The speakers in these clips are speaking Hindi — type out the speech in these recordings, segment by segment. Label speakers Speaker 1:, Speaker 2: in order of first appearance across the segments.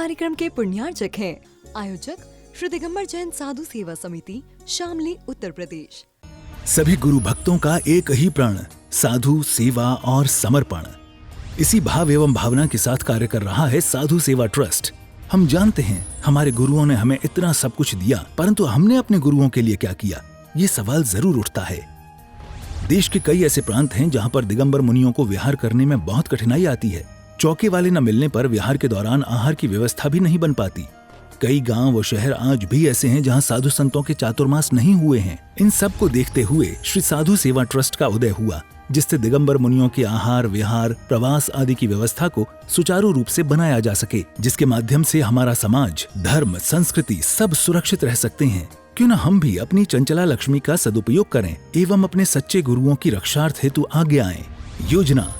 Speaker 1: कार्यक्रम के पुण्यार्चक हैं आयोजक श्री दिगंबर जैन साधु सेवा समिति, शामली, उत्तर प्रदेश।
Speaker 2: सभी गुरु भक्तों का एक ही प्रण, साधु सेवा और समर्पण। इसी भाव एवं भावना के साथ कार्य कर रहा है साधु सेवा ट्रस्ट। हम जानते हैं हमारे गुरुओं ने हमें इतना सब कुछ दिया, परंतु हमने अपने गुरुओं के लिए क्या किया, ये सवाल जरूर उठता है। देश के कई ऐसे प्रांत हैं जहां पर दिगंबर मुनियों को विहार करने में बहुत कठिनाई आती है। चौके वाले न मिलने पर विहार के दौरान आहार की व्यवस्था भी नहीं बन पाती। कई गांव व शहर आज भी ऐसे हैं जहां साधु संतों के चातुर्मास नहीं हुए हैं। इन सब को देखते हुए श्री साधु सेवा ट्रस्ट का उदय हुआ, जिससे दिगंबर मुनियों के आहार, विहार, प्रवास आदि की व्यवस्था को सुचारू रूप से बनाया जा सके, जिसके माध्यम से हमारा समाज, धर्म, संस्कृति सब सुरक्षित रह सकते हैं। क्यों न हम भी अपनी चंचला लक्ष्मी का सदुपयोग करें एवं अपने सच्चे गुरुओं की रक्षार्थ हेतु आगे आएं। योजना: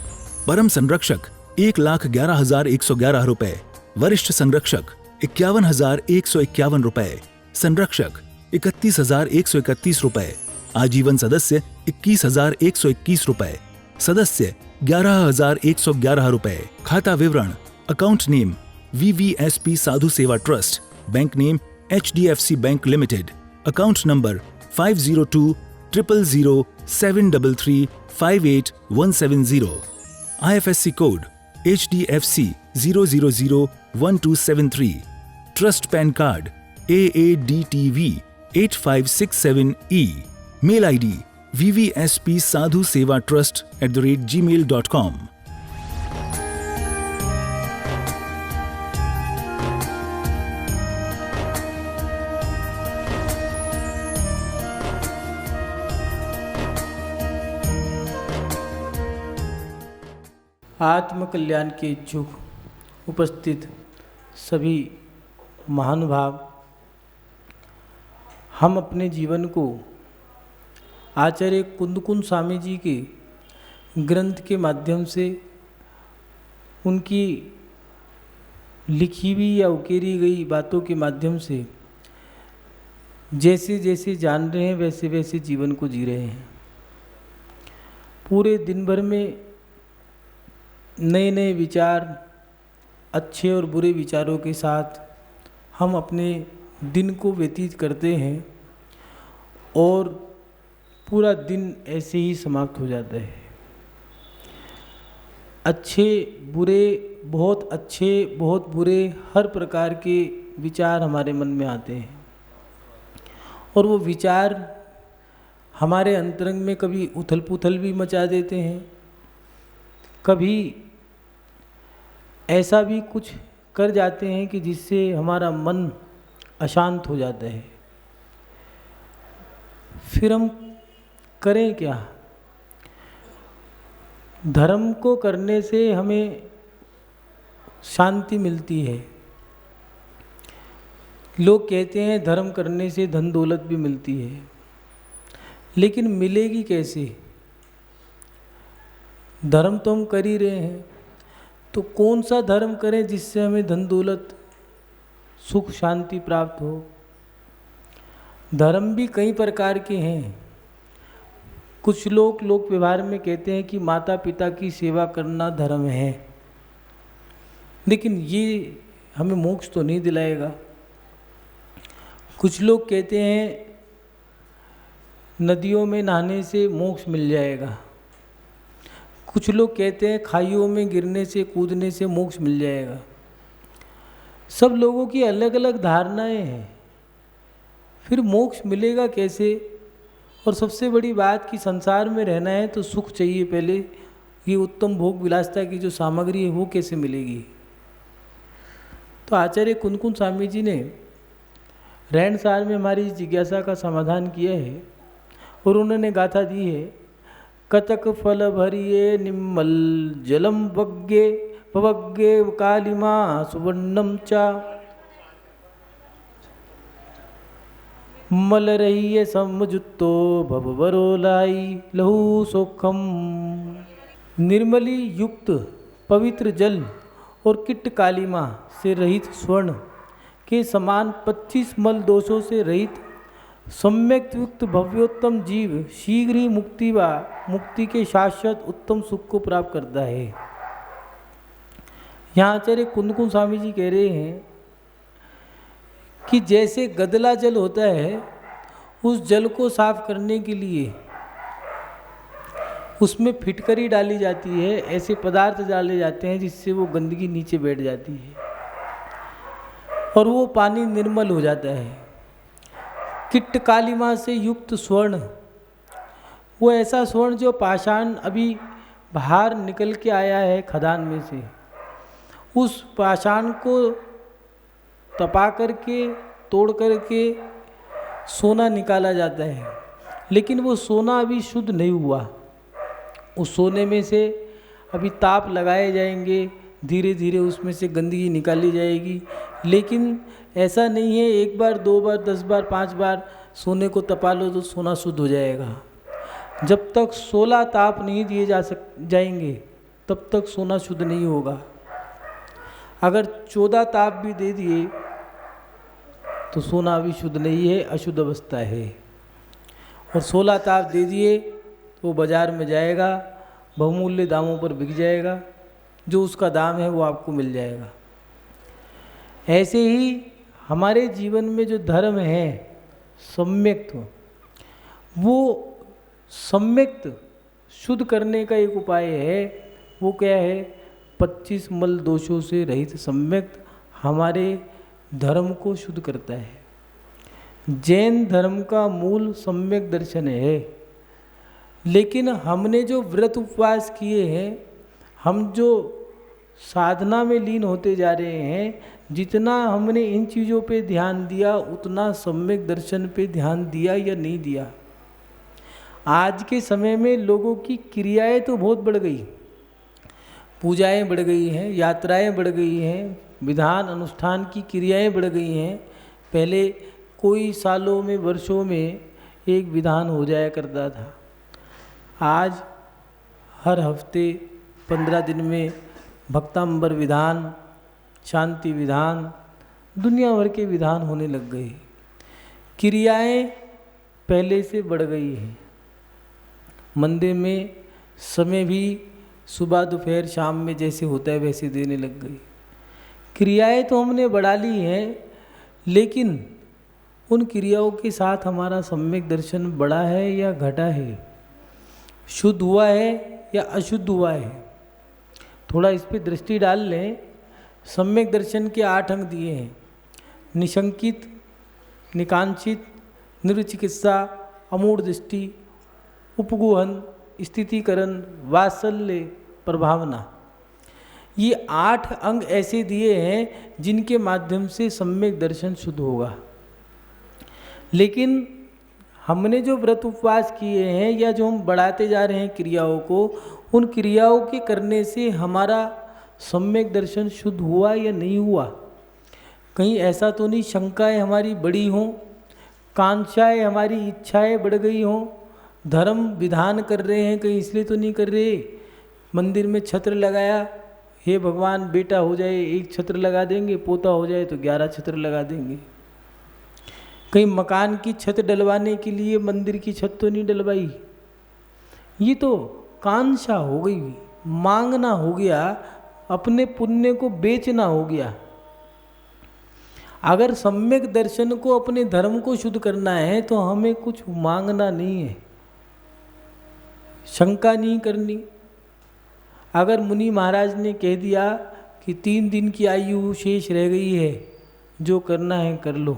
Speaker 2: परम संरक्षक 1,11,111 रुपए, वरिष्ठ संरक्षक 51,151 रुपए, संरक्षक 31,131 रुपए, आजीवन सदस्य 21,121 रुपए, सदस्य 11,111 रुपए। खाता विवरण: account name VVSP Sadhu Seva trust, bank name HDFC bank limited, account number 50200073358170, IFSC code HDFC 0001273, trust PAN card AADTV 8567E, mail ID vvspsadhusevatrust@gmail.com।
Speaker 3: आत्मकल्याण के इच्छुक उपस्थित सभी महानुभाव, हम अपने जीवन को आचार्य कुंदकुंद स्वामी जी के ग्रंथ के माध्यम से, उनकी लिखी हुई या उकेरी गई बातों के माध्यम से जैसे जैसे जान रहे हैं वैसे वैसे जीवन को जी रहे हैं। पूरे दिन भर में नए नए विचार, अच्छे और बुरे विचारों के साथ हम अपने दिन को व्यतीत करते हैं और पूरा दिन ऐसे ही समाप्त हो जाता है। अच्छे बुरे, बहुत अच्छे बहुत बुरे, हर प्रकार के विचार हमारे मन में आते हैं और वो विचार हमारे अंतरंग में कभी उथल पुथल भी मचा देते हैं, कभी ऐसा भी कुछ कर जाते हैं कि जिससे हमारा मन अशांत हो जाता है। फिर हम करें क्या? धर्म को करने से हमें शांति मिलती है। लोग कहते हैं धर्म करने से धन दौलत भी मिलती है, लेकिन मिलेगी कैसे? धर्म तो हम कर ही रहे हैं, तो कौन सा धर्म करें जिससे हमें धन दौलत, सुख, शांति प्राप्त हो? धर्म भी कई प्रकार के हैं। कुछ लोग लोक व्यवहार में कहते हैं कि माता पिता की सेवा करना धर्म है, लेकिन ये हमें मोक्ष तो नहीं दिलाएगा। कुछ लोग कहते हैं नदियों में नहाने से मोक्ष मिल जाएगा। कुछ लोग कहते हैं खाइयों में गिरने से, कूदने से मोक्ष मिल जाएगा। सब लोगों की अलग अलग धारणाएं हैं। फिर मोक्ष मिलेगा कैसे? और सबसे बड़ी बात कि संसार में रहना है तो सुख चाहिए पहले। ये उत्तम भोग विलासता की जो सामग्री है वो कैसे मिलेगी? तो आचार्य कुंदकुंद स्वामी जी ने रहनसार में हमारी जिज्ञासा का समाधान किया है और उन्होंने गाथा दी है। कतक फल भरिये निम्मल जलम वग्गे पवग्गे कालिमा सुवर्णम चा, मल रही समजुत्तो भवरो लाई लहू सोखम। निर्मली युक्त पवित्र जल और किट्ट कालिमा से रहित स्वर्ण के समान 25 मल दोषों से रहित सम्यक युक्त भव्योत्तम जीव शीघ्र ही मुक्ति के शाश्वत उत्तम सुख को प्राप्त करता है। यहाँ आचार्य कुंदकुंद स्वामी जी कह रहे हैं कि जैसे गदला जल होता है, उस जल को साफ करने के लिए उसमें फिटकरी डाली जाती है, ऐसे पदार्थ डाले जाते हैं जिससे वो गंदगी नीचे बैठ जाती है और वो पानी निर्मल हो जाता है। किट्ट कालिमा से युक्त स्वर्ण, वो ऐसा स्वर्ण जो पाषाण अभी बाहर निकल के आया है खदान में से, उस पाषाण को तपा करके तोड़ करके सोना निकाला जाता है, लेकिन वो सोना अभी शुद्ध नहीं हुआ। उस सोने में से अभी ताप लगाए जाएंगे, धीरे धीरे उसमें से गंदगी निकाली जाएगी। लेकिन ऐसा नहीं है एक बार, दो बार, 10 बार, 5 बार सोने को तपा लो तो सोना शुद्ध हो जाएगा। जब तक 16 ताप नहीं दिए जाएंगे तब तक सोना शुद्ध नहीं होगा। अगर 14 ताप भी दे दिए तो सोना अभी शुद्ध नहीं है, अशुद्ध अवस्था है। और 16 ताप दे दिए तो बाज़ार में जाएगा, बहुमूल्य दामों पर बिक जाएगा, जो उसका दाम है वो आपको मिल जाएगा। ऐसे ही हमारे जीवन में जो धर्म है सम्यक्त, वो सम्यक्त शुद्ध करने का एक उपाय है। वो क्या है? 25 मल दोषों से रहित सम्यक्त हमारे धर्म को शुद्ध करता है। जैन धर्म का मूल सम्यक दर्शन है। लेकिन हमने जो व्रत उपवास किए हैं, हम जो साधना में लीन होते जा रहे हैं, जितना हमने इन चीज़ों पे ध्यान दिया उतना सम्यक दर्शन पे ध्यान दिया या नहीं दिया। आज के समय में लोगों की क्रियाएं तो बहुत बढ़ गई, पूजाएं बढ़ गई हैं, यात्राएं बढ़ गई हैं, विधान अनुष्ठान की क्रियाएं बढ़ गई हैं। पहले कोई सालों में, वर्षों में एक विधान हो जाया करता था। आज हर हफ्ते 15 दिन में भक्तांबर विधान, शांति विधान, दुनिया भर के विधान होने लग गए। क्रियाएं पहले से बढ़ गई हैं। मंदिर में समय भी सुबह दोपहर शाम में जैसे होता है वैसे देने लग गई। क्रियाएं तो हमने बढ़ा ली हैं, लेकिन उन क्रियाओं के साथ हमारा सम्यक दर्शन बढ़ा है या घटा है, शुद्ध हुआ है या अशुद्ध हुआ है, थोड़ा इस पर दृष्टि डाल लें। सम्यक दर्शन के 8 अंग दिए हैं: निशंकित, निकांक्षित, निर्चिकित्सा, अमूढ़ दृष्टि, उपगुहन, स्थितिकरण, वात्सल्य, प्रभावना। ये 8 अंग ऐसे दिए हैं जिनके माध्यम से सम्यक दर्शन शुद्ध होगा। लेकिन हमने जो व्रत उपवास किए हैं या जो हम बढ़ाते जा रहे हैं क्रियाओं को, उन क्रियाओं के करने से हमारा सम्यक दर्शन शुद्ध हुआ या नहीं हुआ? कहीं ऐसा तो नहीं शंकाएं हमारी बड़ी हों, कांक्षाएं हमारी इच्छाएं बढ़ गई हों, धर्म विधान कर रहे हैं कहीं इसलिए तो नहीं कर रहे। मंदिर में छत्र लगाया, हे भगवान बेटा हो जाए 1 छत्र लगा देंगे, पोता हो जाए तो 11 छत्र लगा देंगे। कहीं मकान की छत डलवाने के लिए मंदिर की छत तो नहीं डलवाई। ये तो कांक्षा हो गई, मांगना हो गया, अपने पुण्य को बेचना हो गया। अगर सम्यक दर्शन को, अपने धर्म को शुद्ध करना है तो हमें कुछ मांगना नहीं है, शंका नहीं करनी। अगर मुनि महाराज ने कह दिया कि 3 दिन की आयु शेष रह गई है, जो करना है कर लो।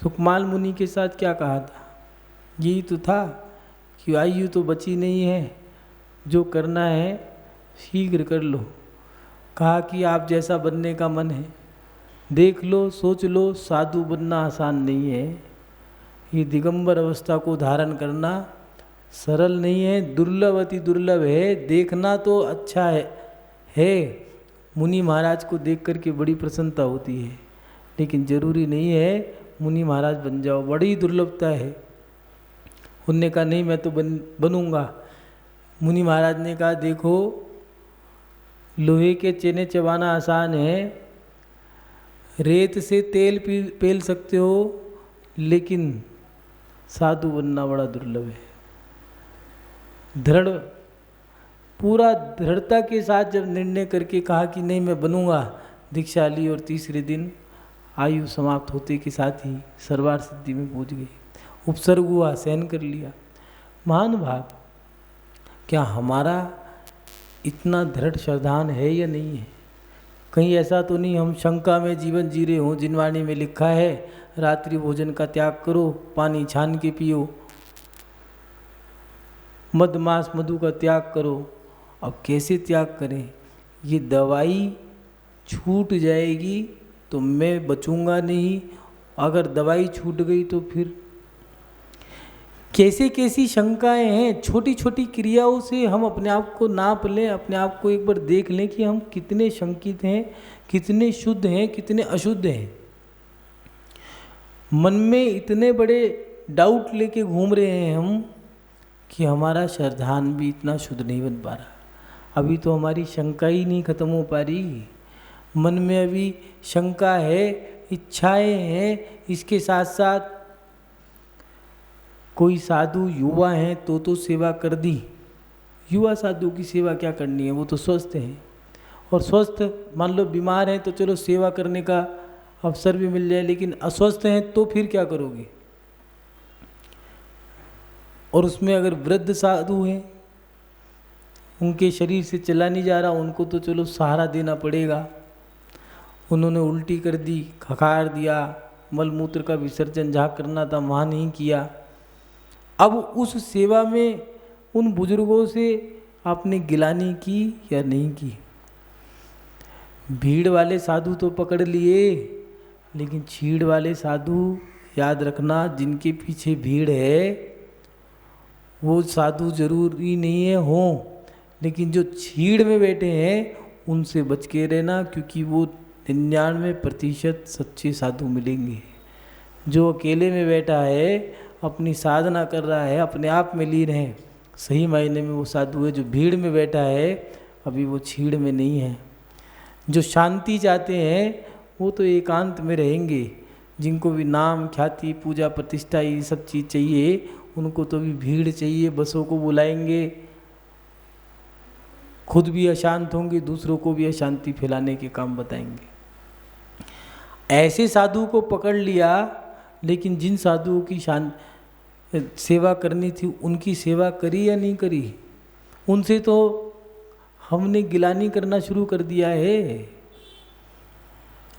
Speaker 3: सुकमाल मुनि के साथ क्या कहा था? यही तो था कि आयु तो बची नहीं है, जो करना है शीघ्र कर लो। कहा कि आप जैसा बनने का मन है देख लो, सोच लो, साधु बनना आसान नहीं है। ये दिगंबर अवस्था को धारण करना सरल नहीं है, दुर्लभ, अति दुर्लभ है। देखना तो अच्छा है। मुनि महाराज को देख करके बड़ी प्रसन्नता होती है, लेकिन जरूरी नहीं है मुनि महाराज बन जाओ, बड़ी दुर्लभता है। उनने कहा नहीं मैं तो बनूंगा। मुनि महाराज ने कहा देखो, लोहे के चने चबाना आसान है, रेत से तेल पेल सकते हो, लेकिन साधु बनना बड़ा दुर्लभ है। पूरा दृढ़ता के साथ जब निर्णय करके कहा कि नहीं मैं बनूंगा, दीक्षा ली और तीसरे दिन आयु समाप्त होते के साथ ही सर्वार सिद्धि में पहुँच गए। उपसर्ग हुआ, सहन कर लिया। महान भाव, क्या हमारा इतना दृढ़ श्रद्धान है या नहीं है? कहीं ऐसा तो नहीं हम शंका में जीवन जी रहे हों। जिनवाणी में लिखा है रात्रि भोजन का त्याग करो, पानी छान के पियो, मद मांस मधु का त्याग करो। अब कैसे त्याग करें? ये दवाई छूट जाएगी तो मैं बचूंगा नहीं, अगर दवाई छूट गई तो फिर कैसे कैसी शंकाएं हैं। छोटी छोटी क्रियाओं से हम अपने आप को नाप लें, अपने आप को एक बार देख लें कि हम कितने शंकित हैं, कितने शुद्ध हैं, कितने अशुद्ध हैं। मन में इतने बड़े डाउट लेके घूम रहे हैं हम कि हमारा श्रद्धान भी इतना शुद्ध नहीं बन पा रहा। अभी तो हमारी शंका ही नहीं खत्म हो पा रही। मन में अभी शंका है, इच्छाएं हैं, इसके साथ साथ कोई साधु युवा हैं तो सेवा कर दी। युवा साधु की सेवा क्या करनी है, वो तो स्वस्थ हैं। और स्वस्थ मान लो बीमार हैं तो चलो सेवा करने का अवसर भी मिल जाए, लेकिन अस्वस्थ हैं तो फिर क्या करोगे? और उसमें अगर वृद्ध साधु हैं, उनके शरीर से चला नहीं जा रहा, उनको तो चलो सहारा देना पड़ेगा। उन्होंने उल्टी कर दी, खखार दिया, मलमूत्र का विसर्जन जहाँ करना था वहाँ नहीं किया। अब उस सेवा में उन बुजुर्गों से आपने गिलानी की या नहीं की? भीड़ वाले साधु तो पकड़ लिए, लेकिन छीड़ वाले साधु याद रखना, जिनके पीछे भीड़ है वो साधु जरूरी नहीं है हों, लेकिन जो छीड़ में बैठे हैं उनसे बच के रहना, क्योंकि वो 99% सच्चे साधु मिलेंगे। जो अकेले में बैठा है, अपनी साधना कर रहा है, अपने आप में लीन है, सही मायने में वो साधु है। जो भीड़ में बैठा है अभी वो छीड़ में नहीं है। जो शांति चाहते हैं वो तो एकांत में रहेंगे। जिनको भी नाम ख्याति पूजा प्रतिष्ठा ये सब चीज़ चाहिए, उनको तो भी भीड़ चाहिए, बसों को बुलाएंगे, खुद भी अशांत होंगे, दूसरों को भी अशांति फैलाने के काम बताएंगे। ऐसे साधु को पकड़ लिया, लेकिन जिन साधुओं की सेवा करनी थी उनकी सेवा करी या नहीं करी? उनसे तो हमने गिलानी करना शुरू कर दिया है।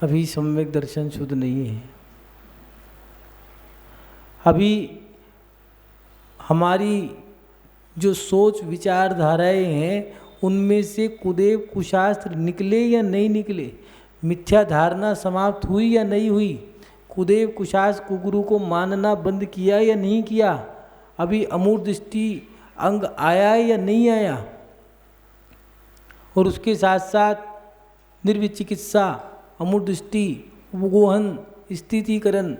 Speaker 3: अभी सम्यक दर्शन शुद्ध नहीं है। अभी हमारी जो सोच विचारधाराएं हैं उनमें से कुदेव कुशास्त्र निकले या नहीं निकले, मिथ्या धारणा समाप्त हुई या नहीं हुई, कुदेव कुशास्त्र कुगुरु को मानना बंद किया या नहीं किया, अभी अमूर्त दृष्टि अंग आया या नहीं आया, और उसके साथ साथ निर्विचिकित्सा, अमूर्त दृष्टि, उपगोहन, स्थितीकरण,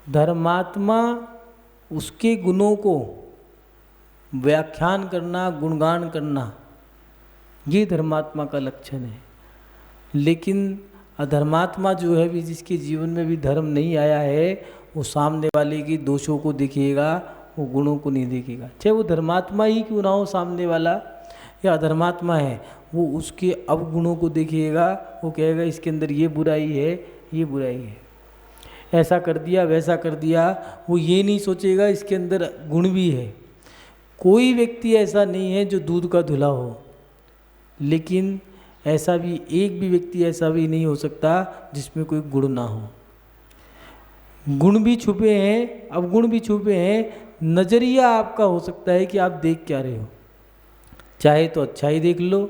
Speaker 3: धर्मात्मा उसके गुणों को व्याख्यान करना, गुणगान करना, ये धर्मात्मा का लक्षण है। लेकिन अधर्मात्मा जो है भी, जिसके जीवन में भी धर्म नहीं आया है, वो सामने वाले के दोषों को देखेगा, वो गुणों को नहीं देखेगा। चाहे वो धर्मात्मा ही क्यों ना हो सामने वाला, या अधर्मात्मा है, वो उसके अवगुणों को देखेगा, वो कहेगा इसके अंदर ये बुराई है, ये बुराई है, ऐसा कर दिया, वैसा कर दिया। वो ये नहीं सोचेगा इसके अंदर गुण भी है। कोई व्यक्ति ऐसा नहीं है जो दूध का धुला हो, लेकिन ऐसा भी एक भी व्यक्ति ऐसा भी नहीं हो सकता जिसमें कोई गुण ना हो। गुण भी छुपे हैं, अवगुण भी छुपे हैं। नज़रिया आपका हो सकता है कि आप देख क्या रहे हो, चाहे तो अच्छाई देख लो,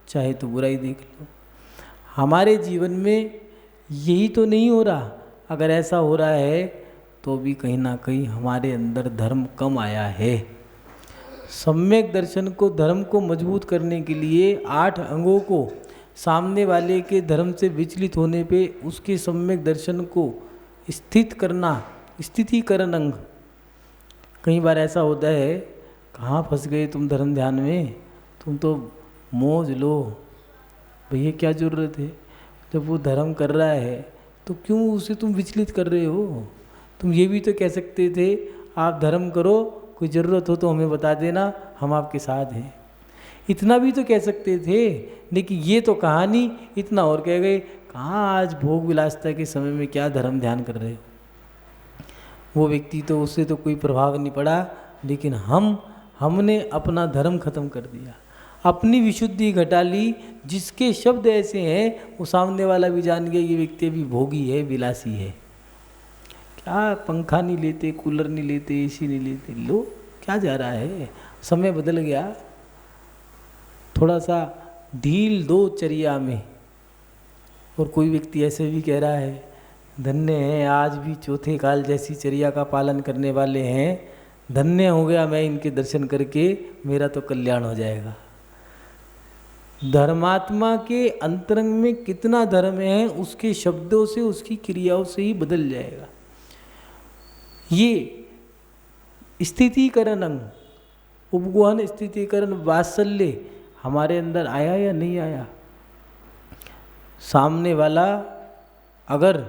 Speaker 3: चाहे तो बुराई देख लो। हमारे जीवन में यही तो नहीं हो रहा। अगर ऐसा हो रहा है तो भी कहीं ना कहीं हमारे अंदर धर्म कम आया है। सम्यक दर्शन को, धर्म को मजबूत करने के लिए 8 अंगों को सामने वाले के धर्म से विचलित होने पे उसके सम्यक दर्शन को स्थित करना, स्थितीकरण अंग। कई बार ऐसा होता है, कहाँ फंस गए तुम धर्म ध्यान में, तुम तो मौज लो, भैया क्या ज़रूरत है। जब वो धर्म कर रहा है तो क्यों उसे तुम विचलित कर रहे हो? तुम ये भी तो कह सकते थे, आप धर्म करो, कोई ज़रूरत हो तो हमें बता देना, हम आपके साथ हैं। इतना भी तो कह सकते थे, लेकिन ये तो कहानी इतना और कह गए। कहाँ आज भोग विलासिता के समय में क्या धर्म ध्यान कर रहे हो। वो व्यक्ति तो उससे तो कोई प्रभाव नहीं पड़ा, लेकिन हमने अपना धर्म खत्म कर दिया, अपनी विशुद्धि घटा ली। जिसके शब्द ऐसे हैं वो सामने वाला भी जान गया ये व्यक्ति भी भोगी है, विलासी है। क्या पंखा नहीं लेते, कूलर नहीं लेते, एसी नहीं लेते, लो क्या जा रहा है, समय बदल गया। थोड़ा सा ढील दो चर्या में। और कोई व्यक्ति ऐसे भी कह रहा है, धन्य है आज भी चौथे काल जैसी चर्या का पालन करने वाले हैं, धन्य हो गया मैं इनके दर्शन करके, मेरा तो कल्याण हो जाएगा। धर्मात्मा के अंतरंग में कितना धर्म है उसके शब्दों से, उसकी क्रियाओं से ही बदल जाएगा। ये स्थितिकरण अंग, उपगोहन स्थितिकरण वात्सल्य हमारे अंदर आया या नहीं आया। सामने वाला अगर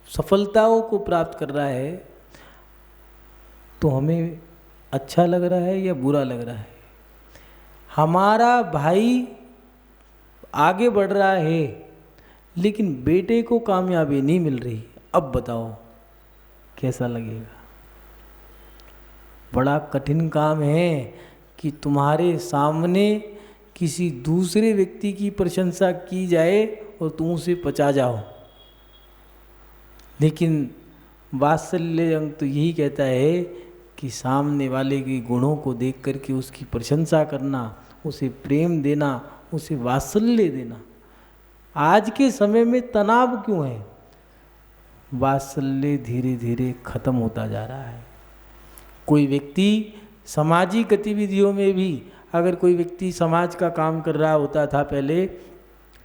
Speaker 3: सफलताओं को प्राप्त कर रहा है तो हमें अच्छा लग रहा है या बुरा लग रहा है। हमारा भाई आगे बढ़ रहा है लेकिन बेटे को कामयाबी नहीं मिल रही, अब बताओ कैसा लगेगा। बड़ा कठिन काम है कि तुम्हारे सामने किसी दूसरे व्यक्ति की प्रशंसा की जाए और तुम उसे पचा जाओ। लेकिन वात्सल्य अंग तो यही कहता है कि सामने वाले के गुणों को देख करके उसकी प्रशंसा करना, उसे प्रेम देना, उसे वात्सल्य देना। आज के समय में तनाव क्यों है? वात्सल्य धीरे धीरे खत्म होता जा रहा है। कोई व्यक्ति सामाजिक गतिविधियों में भी, अगर कोई व्यक्ति समाज का काम कर रहा होता था पहले,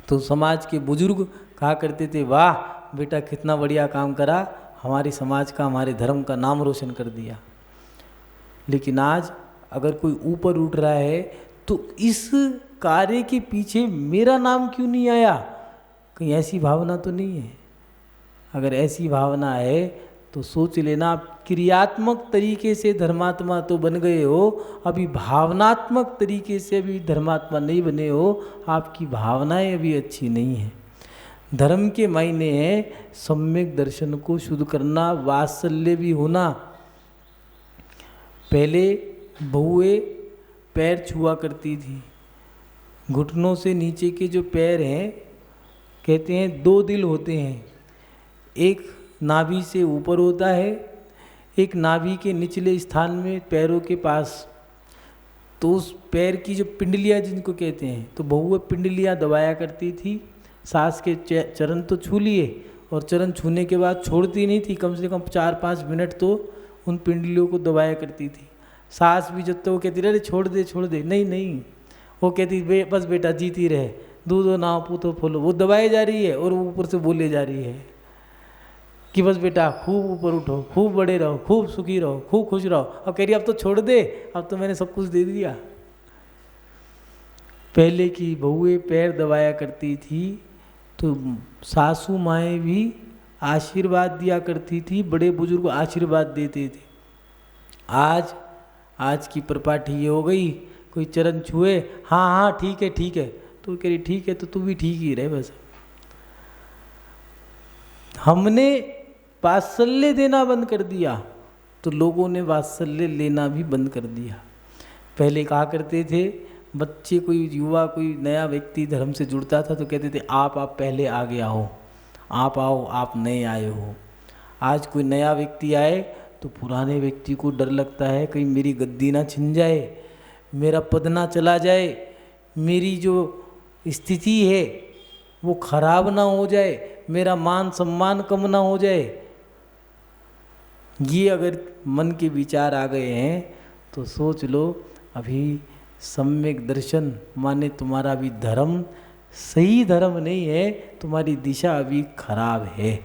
Speaker 3: तो समाज के बुजुर्ग कहा करते थे, वाह बेटा कितना बढ़िया काम करा, हमारे समाज का, हमारे धर्म का नाम रोशन कर दिया। लेकिन आज अगर कोई ऊपर उठ रहा है तो इस कार्य के पीछे मेरा नाम क्यों नहीं आया? कहीं ऐसी भावना तो नहीं है? अगर ऐसी भावना है तो सोच लेना, आप क्रियात्मक तरीके से धर्मात्मा तो बन गए हो, अभी भावनात्मक तरीके से अभी धर्मात्मा नहीं बने हो। आपकी भावनाएं अभी अच्छी नहीं है। धर्म के मायने हैं सम्यक दर्शन को शुद्ध करना, वात्सल्य भी होना। पहले बहुएं पैर छुआ करती थी, घुटनों से नीचे के जो पैर हैं, कहते हैं दो दिल होते हैं, एक नाभि से ऊपर होता है, एक नाभि के निचले स्थान में पैरों के पास। तो उस पैर की जो पिंडलियाँ जिनको कहते हैं, तो बहुएं पिंडलियाँ दबाया करती थी। सांस के चरण तो छू लिए और चरण छूने के बाद छोड़ती नहीं थी, कम से कम 4-5 मिनट तो उन पिंडलियों को दबाया करती थी। सांस भी जब तक वो कहती रहे छोड़ दे छोड़ दे, नहीं नहीं, वो कहती बस बेटा जीती रहे, दूधो नाव पूतो फूलो, वो दबाई जा रही है और वो ऊपर से बोले जा रही है कि बस बेटा खूब ऊपर उठो, खूब बड़े रहो, खूब सुखी रहो, खूब खुश रहो। अब कह रही अब तो छोड़ दे, अब तो मैंने सब कुछ दे दिया। पहले की बहुएं पैर दबाया करती थी तो सासू माएँ भी आशीर्वाद दिया करती थी, बड़े बुजुर्ग आशीर्वाद देते थे। आज की परिपाटी ये हो गई, कोई चरण छुए, हाँ हाँ ठीक है ठीक है, तो कह रही ठीक है तो तू भी ठीक ही रहे। बस हमने वात्सल्य देना बंद कर दिया तो लोगों ने वात्सल्य लेना भी बंद कर दिया। पहले कहा करते थे बच्चे, कोई युवा, कोई नया व्यक्ति धर्म से जुड़ता था तो कहते थे आप पहले आगे आओ, आप आओ, आप नए आए हो। आज कोई नया व्यक्ति आए तो पुराने व्यक्ति को डर लगता है, कहीं मेरी गद्दी ना छिन जाए, मेरा पद ना चला जाए, मेरी जो स्थिति है वो खराब ना हो जाए, मेरा मान सम्मान कम ना हो जाए। ये अगर मन के विचार आ गए हैं तो सोच लो अभी सम्यक दर्शन माने तुम्हारा भी धर्म सही धर्म नहीं है, तुम्हारी दिशा अभी खराब है।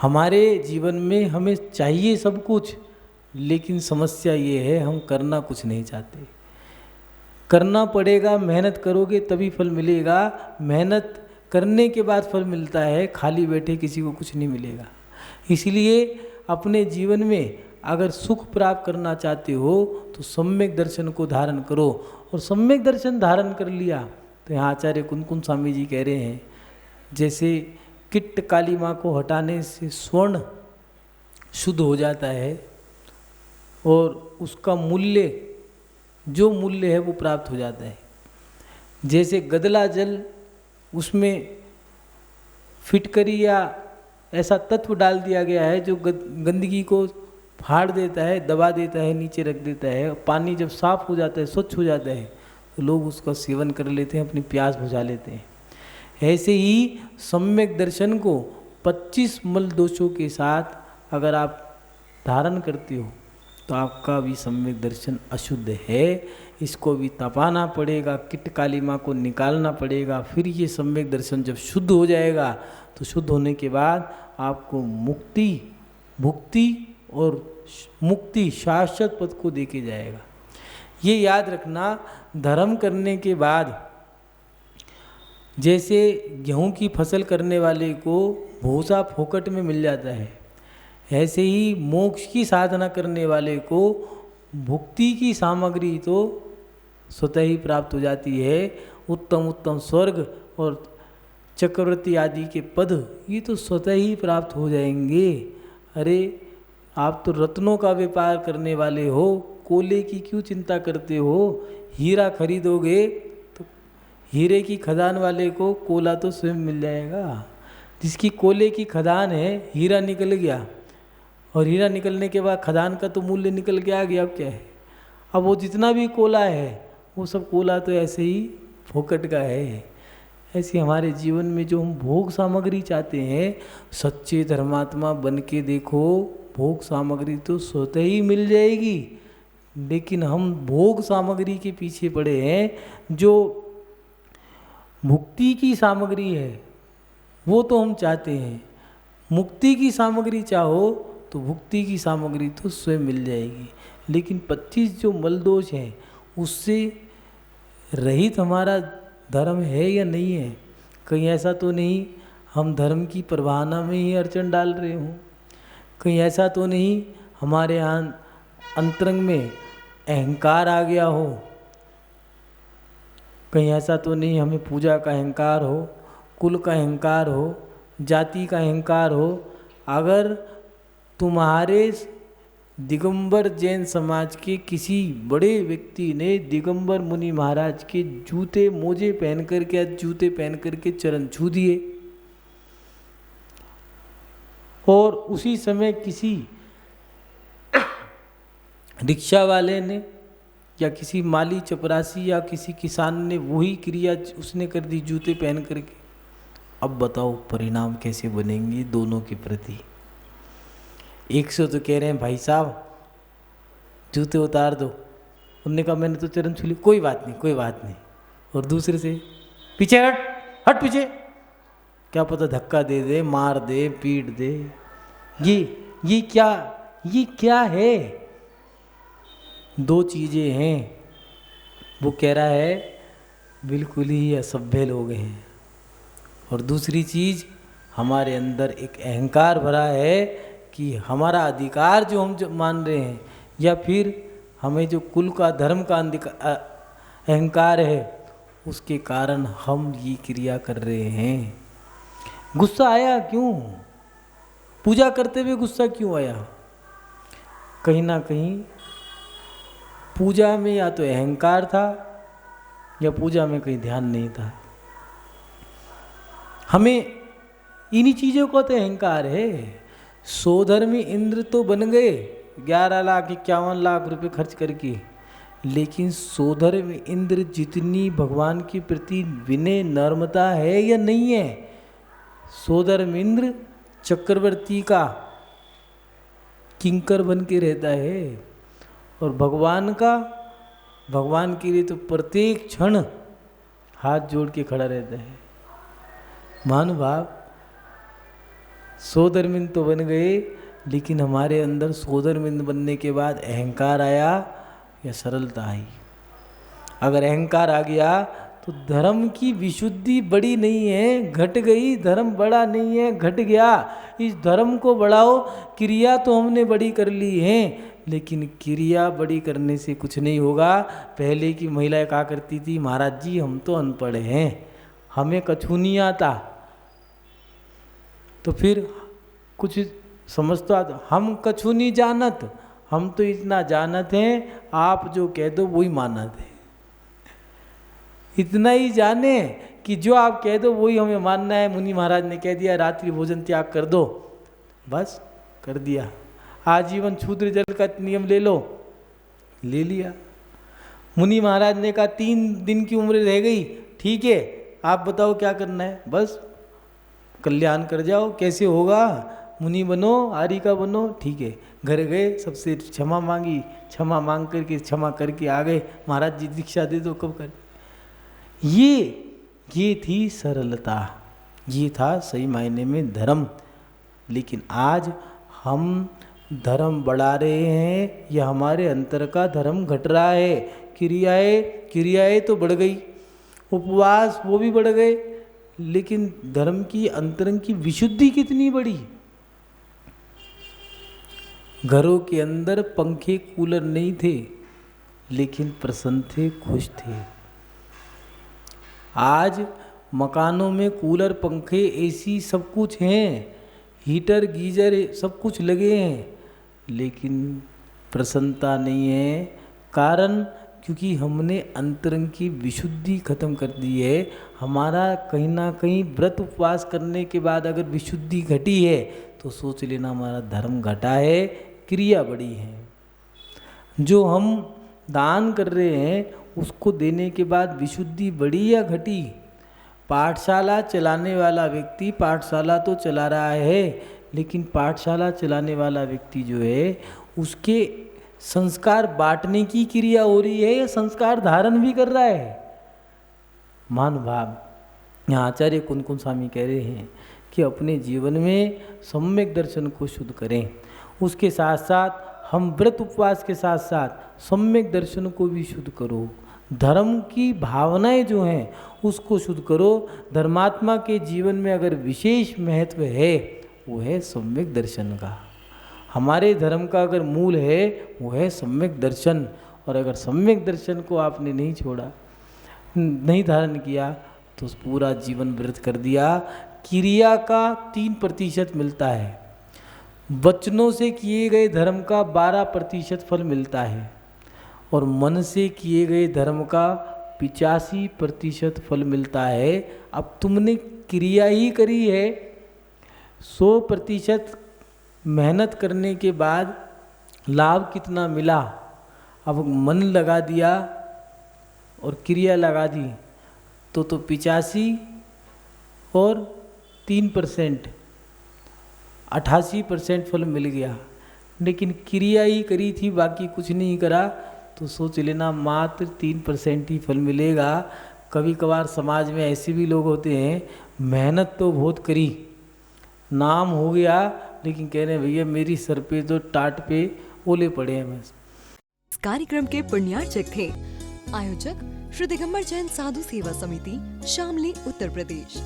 Speaker 3: हमारे जीवन में हमें चाहिए सब कुछ, लेकिन समस्या ये है हम करना कुछ नहीं चाहते। करना पड़ेगा, मेहनत करोगे तभी फल मिलेगा, मेहनत करने के बाद फल मिलता है, खाली बैठे किसी को कुछ नहीं मिलेगा। इसलिए अपने जीवन में अगर सुख प्राप्त करना चाहते हो तो सम्यक दर्शन को धारण करो। और सम्यक दर्शन धारण कर लिया तो यहाँ आचार्य कुंकुम स्वामी जी कह रहे हैं, जैसे किट्ट काली माँ को हटाने से स्वर्ण शुद्ध हो जाता है और उसका मूल्य, जो मूल्य है वो प्राप्त हो जाता है। जैसे गदला जल, उसमें फिटकरी या ऐसा तत्व डाल दिया गया है जो गंदगी को फाड़ देता है, दबा देता है, नीचे रख देता है। पानी जब साफ हो जाता है, स्वच्छ हो जाता है, तो लोग उसका सेवन कर लेते हैं, अपनी प्यास बुझा लेते हैं। ऐसे ही सम्यक दर्शन को 25 मल दोषों के साथ अगर आप धारण करते हो तो आपका भी सम्यक दर्शन अशुद्ध है। इसको भी तपाना पड़ेगा, किट काली माँ को निकालना पड़ेगा। फिर ये सम्यक दर्शन जब शुद्ध हो जाएगा तो शुद्ध होने के बाद आपको मुक्ति, भुक्ति और मुक्ति शाश्वत पद को देके जाएगा। ये याद रखना, धर्म करने के बाद जैसे गेहूं की फसल करने वाले को भूसा फोकट में मिल जाता है, ऐसे ही मोक्ष की साधना करने वाले को भुक्ति की सामग्री तो स्वतः ही प्राप्त हो जाती है। उत्तम उत्तम स्वर्ग और चक्रवर्ती आदि के पद ये तो स्वतः ही प्राप्त हो जाएंगे। अरे आप तो रत्नों का व्यापार करने वाले हो, कोले की क्यों चिंता करते हो? हीरा खरीदोगे तो हीरे की खदान वाले को कोला तो स्वयं मिल जाएगा। जिसकी कोले की खदान है, हीरा निकल गया और हीरा निकलने के बाद खदान का तो मूल्य निकल के आ गया। अब क्या है? अब वो जितना भी कोला है वो सब कोला तो ऐसे ही फोकट का है। ऐसे हमारे जीवन में जो हम भोग सामग्री चाहते हैं, सच्चे धर्मात्मा बन के देखो, भोग सामग्री तो स्वतः ही मिल जाएगी। लेकिन हम भोग सामग्री के पीछे पड़े हैं। जो मुक्ति की सामग्री है वो तो हम चाहते हैं, मुक्ति की सामग्री चाहो तो भुक्ति की सामग्री तो स्वयं मिल जाएगी। लेकिन 25 जो मलदोष हैं उससे रहित हमारा धर्म है या नहीं है? कहीं ऐसा तो नहीं हम धर्म की प्रवाहना में ही अड़चन डाल रहे हों? कहीं ऐसा तो नहीं हमारे यहाँ अंतरंग में अहंकार आ गया हो? कहीं ऐसा तो नहीं हमें पूजा का अहंकार हो, कुल का अहंकार हो, जाति का अहंकार हो? अगर तुम्हारे दिगंबर जैन समाज के किसी बड़े व्यक्ति ने दिगंबर मुनि महाराज के जूते मोजे पहन करके या जूते पहन करके चरण छू दिए और उसी समय किसी रिक्शा वाले ने या किसी माली चपरासी या किसी किसान ने वही क्रिया उसने कर दी जूते पहन करके, अब बताओ परिणाम कैसे बनेंगे दोनों के प्रति? एक से तो कह रहे हैं भाई साहब जूते उतार दो, उनने कहा मैंने तो चरण छू ली, कोई बात नहीं कोई बात नहीं। और दूसरे से पीछे हट, हट पीछे, क्या पता धक्का दे दे, मार दे, पीट दे। ये क्या है? दो चीज़ें हैं। वो कह रहा है बिल्कुल ही असभ्य लोग हैं। और दूसरी चीज़ हमारे अंदर एक अहंकार भरा है कि हमारा अधिकार जो हम जो मान रहे हैं, या फिर हमें जो कुल का धर्म का अहंकार है, उसके कारण हम ये क्रिया कर रहे हैं। गुस्सा आया क्यों? पूजा करते हुए गुस्सा क्यों आया? कहीं ना कहीं पूजा में या तो अहंकार था या पूजा में कहीं ध्यान नहीं था। हमें इन्हीं चीज़ों का तो अहंकार है। सोधर्मी इंद्र तो बन गए 11,51,00,000 रुपए खर्च करके, लेकिन सोधर्मी इंद्र जितनी भगवान के प्रति विनय नर्मता है या नहीं है? सोधर्मी इंद्र चक्रवर्ती का किंकर बन के रहता है और भगवान के लिए तो प्रत्येक क्षण हाथ जोड़ के खड़ा रहता है। महानुभाव, सोधर्मिंद तो बन गए, लेकिन हमारे अंदर सोधर्मिंद बनने के बाद अहंकार आया या सरलता आई? अगर अहंकार आ गया तो धर्म की विशुद्धि बड़ी नहीं है, घट गई। धर्म बड़ा नहीं है, घट गया। इस धर्म को बढ़ाओ। क्रिया तो हमने बड़ी कर ली है, लेकिन क्रिया बड़ी करने से कुछ नहीं होगा। पहले की महिलाएं कहा करती थी, महाराज जी हम तो अनपढ़ हैं, हमें कछु नहीं आता। तो फिर कुछ समझ तो आता, हम कछु नहीं जानत, हम तो इतना जानत हैं, आप जो कह दो वही मानत है। इतना ही जाने कि जो आप कह दो वही हमें मानना है। मुनि महाराज ने कह दिया रात्रि भोजन त्याग कर दो, बस कर दिया। आजीवन शूद्र जल का नियम ले लो, ले लिया। मुनि महाराज ने कहा 3 दिन की उम्र रह गई, ठीक है आप बताओ क्या करना है, बस कल्याण कर जाओ। कैसे होगा, मुनि बनो, आर्यिका बनो, ठीक है। घर गए, सबसे क्षमा मांगी, क्षमा मांग करके क्षमा करके आ गए। महाराज जी दीक्षा दे दो, कब कर। ये थी सरलता, ये था सही मायने में धर्म। लेकिन आज हम धर्म बढ़ा रहे हैं या हमारे अंतर का धर्म घट रहा है। क्रियाएं तो बढ़ गई, उपवास वो भी बढ़ गए, लेकिन धर्म की अंतरंग की विशुद्धि कितनी बढ़ी। घरों के अंदर पंखे कूलर नहीं थे, लेकिन प्रसन्न थे, खुश थे। आज मकानों में कूलर, पंखे, एसी सब कुछ हैं, हीटर, गीजर सब कुछ लगे हैं, लेकिन प्रसन्नता नहीं है। कारण क्योंकि हमने अंतरंग की विशुद्धि खत्म कर दी है। हमारा कहीं ना कहीं व्रत उपवास करने के बाद अगर विशुद्धि घटी है तो सोच लेना हमारा धर्म घटा है, क्रिया बढ़ी है। जो हम दान कर रहे हैं उसको देने के बाद विशुद्धि बढ़ी या घटी। पाठशाला चलाने वाला व्यक्ति पाठशाला तो चला रहा है, लेकिन पाठशाला चलाने वाला व्यक्ति जो है उसके संस्कार बांटने की क्रिया हो रही है या संस्कार धारण भी कर रहा है। मान भाव यहाँ आचार्य कुनकुन स्वामी कह रहे हैं कि अपने जीवन में सम्यक दर्शन को शुद्ध करें, उसके साथ साथ हम व्रत उपवास के साथ साथ सम्यक दर्शन को भी शुद्ध करो। धर्म की भावनाएं जो हैं उसको शुद्ध करो। धर्मात्मा के जीवन में अगर विशेष महत्व है वो है सम्यक दर्शन का। हमारे धर्म का अगर मूल है वो है सम्यक दर्शन, और अगर सम्यक दर्शन को आपने नहीं छोड़ा, नहीं धारण किया, तो पूरा जीवन व्यर्थ कर दिया। क्रिया का 3% मिलता है, वचनों से किए गए धर्म का 12% फल मिलता है, और मन से किए गए धर्म का 85% फल मिलता है। अब तुमने क्रिया ही करी है, 100% मेहनत करने के बाद लाभ कितना मिला। अब मन लगा दिया और क्रिया लगा दी तो 85 और 3% 88% फल मिल गया। लेकिन क्रिया ही करी थी, बाकी कुछ नहीं करा, तो सोच लेना मात्र 3% ही फल मिलेगा। कभी कभार समाज में ऐसे भी लोग होते हैं, मेहनत तो बहुत करी, नाम हो गया, लेकिन कह रहे हैं भैया मेरी सर पे तो टाट पे ओले पड़े हैं बस।
Speaker 1: इस कार्यक्रम के पुण्यार्चक थे आयोजक श्री दिगंबर जैन साधु सेवा समिति, शामली, उत्तर प्रदेश।